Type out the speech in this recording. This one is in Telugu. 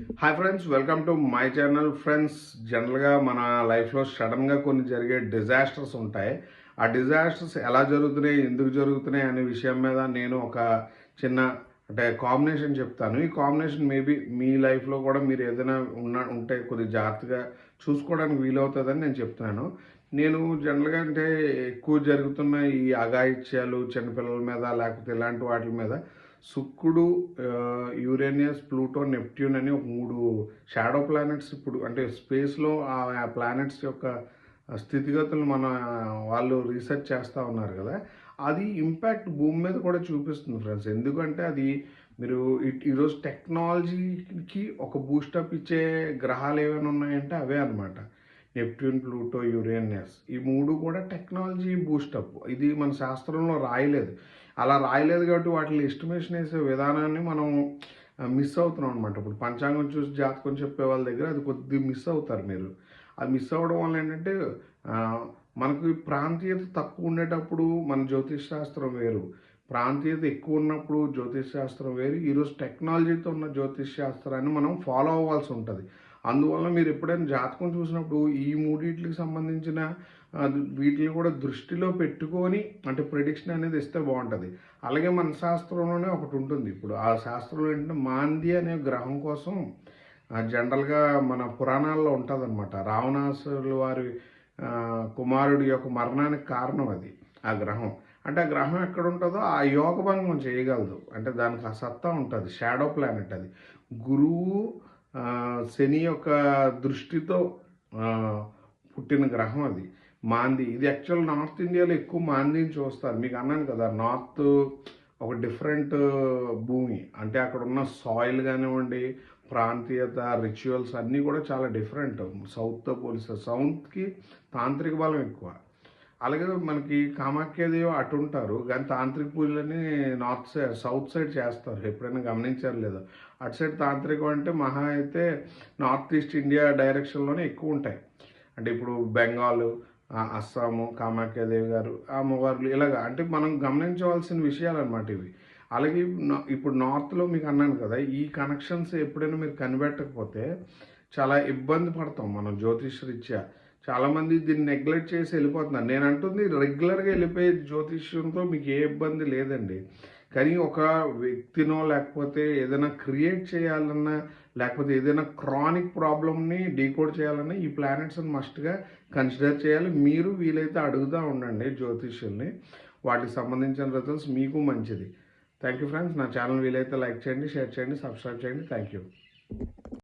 Hi friends, welcome to my channel. Friends, జనరల్గా మన లైఫ్లో సడన్గా కొన్ని జరిగే డిజాస్టర్స్ ఉంటాయి. ఆ డిజాస్టర్స్ ఎలా జరుగుతున్నాయి, ఎందుకు జరుగుతున్నాయి అనే విషయం మీద నేను ఒక చిన్న కాంబినేషన్ చెప్తాను. ఈ కాంబినేషన్ మేబీ మీ లైఫ్లో కూడా మీరు ఏదైనా ఉంటే కొద్దిగా జాగ్రత్తగా చూసుకోవడానికి వీలవుతుందని నేను చెప్తున్నాను. నేను జనరల్గా ఎక్కువ జరుగుతున్న ఈ అఘాయిత్యాలు చిన్నపిల్లల మీద లేకపోతే ఇలాంటి వాటి మీద శుక్రుడు, యురేనియస్, ప్లూటో, నెప్ట్యూన్ అని ఒక 3 షాడో ప్లానెట్స్ ఇప్పుడు స్పేస్లో ఆ ప్లానెట్స్ యొక్క స్థితిగతులు మన వాళ్ళు రీసెర్చ్ చేస్తూ ఉన్నారు కదా. అది ఇంపాక్ట్ భూమి మీద కూడా చూపిస్తుంది ఫ్రెండ్స్. ఎందుకంటే అది మీరు ఈరోజు టెక్నాలజీకి ఒక బూస్టప్ ఇచ్చే గ్రహాలు ఏమైనా ఉన్నాయంటే అవే అనమాట. నెప్ట్యూన్, ప్లూటో, యురేనియస్ ఈ 3 కూడా టెక్నాలజీ బూస్టప్. ఇది మన శాస్త్రంలో రాయలేదు. అలా రాయలేదు కాబట్టి వాటిని ఎస్టిమేషన్ వేసే విధానాన్ని మనం మిస్ అవుతున్నాం అనమాట. ఇప్పుడు పంచాంగం చూసి జాతకం చెప్పే వాళ్ళ దగ్గర అది కొద్దిగా మిస్ అవుతారు మీరు. అది మిస్ అవ్వడం వల్ల ఏంటంటే మనకు ప్రాంతీయత తక్కువ ఉండేటప్పుడు మన జ్యోతిష్ శాస్త్రం వేరు, ప్రాంతీయత ఎక్కువ ఉన్నప్పుడు జ్యోతిష్ శాస్త్రం వేరు. ఈరోజు టెక్నాలజీతో ఉన్న జ్యోతిష్ శాస్త్రాన్ని మనం ఫాలో అవ్వాల్సి ఉంటుంది. అందువల్ల మీరు ఎప్పుడైనా జాతకం చూసినప్పుడు ఈ మూడింటికి సంబంధించిన వీటిని కూడా దృష్టిలో పెట్టుకొని ప్రెడిక్షన్ అనేది ఇస్తే బాగుంటుంది. అలాగే మన శాస్త్రంలోనే ఒకటి ఉంటుంది. ఇప్పుడు ఆ శాస్త్రంలో ఏంటంటే మాంది అనే గ్రహం కోసం జనరల్గా మన పురాణాల్లో ఉంటుంది అనమాట. రావణాసురుల వారి కుమారుడి యొక్క మరణానికి కారణం అది ఆ గ్రహం. ఆ గ్రహం ఎక్కడ ఉంటుందో ఆ యోగభంగం చేయగలదు. దానికి ఆ సత్తా ఉంటుంది. షాడో ప్లానెట్ అది. గురువు, శని యొక్క దృష్టితో పుట్టిన గ్రహం అది మాంది. ఇది యాక్చువల్ నార్త్ ఇండియాలో ఎక్కువ మాందిని చూస్తారు. మీకు అన్నాను కదా, నార్త్ ఒక డిఫరెంట్ భూమి. అక్కడ ఉన్న సాయిల్ కానివ్వండి, ప్రాంతీయత, రిచువల్స్ అన్నీ కూడా చాలా డిఫరెంట్ సౌత్తో పోలిస్తే. సౌత్కి తాంత్రిక బలం ఎక్కువ. అలాగే మనకి కామాఖ్యాదేవి అటు ఉంటారు, కానీ తాంత్రిక పూజలని నార్త్ సైడ్, సౌత్ సైడ్ చేస్తారు. ఎప్పుడైనా గమనించారు లేదా? అటు సైడ్ తాంత్రికం అంటే మహా అయితే నార్త్ ఈస్ట్ ఇండియా డైరెక్షన్లోనే ఎక్కువ ఉంటాయి. ఇప్పుడు బెంగాల్, అస్సాము, కామాఖ్యాదేవి గారు, అమ్మవార్లు ఇలాగా మనం గమనించవలసిన విషయాలు అనమాట ఇవి. అలాగే ఇప్పుడు నార్త్లో మీకు అన్నాను కదా, ఈ కనెక్షన్స్ ఎప్పుడైనా మీరు కనిపెట్టకపోతే చాలా ఇబ్బంది పడతాం మనం జ్యోతిష్ రీత్యా. చాలామంది దీన్ని నెగ్లెక్ట్ చేసి వెళ్ళిపోతున్నారు. నేను అంటుంది రెగ్యులర్గా వెళ్ళిపోయే జ్యోతిష్యంతో మీకు ఏ ఇబ్బంది లేదండి. కానీ ఒక వ్యక్తినో లేకపోతే ఏదైనా క్రియేట్ చేయాలన్నా లేకపోతే ఏదైనా క్రానిక్ ప్రాబ్లమ్ని డీకోడ్ చేయాలన్నా ఈ ప్లానెట్స్ని మస్ట్గా కన్సిడర్ చేయాలి. మీరు వీలైతే అడుగుతూ ఉండండి జ్యోతిష్యుల్ని. వాటికి సంబంధించిన రిజల్ట్స్ మీకు మంచిది. Thank you friends. నా ఛానల్ వీలైతే లైక్ చేయండి, షేర్ చేయండి, సబ్స్క్రైబ్ చేయండి. Thank you.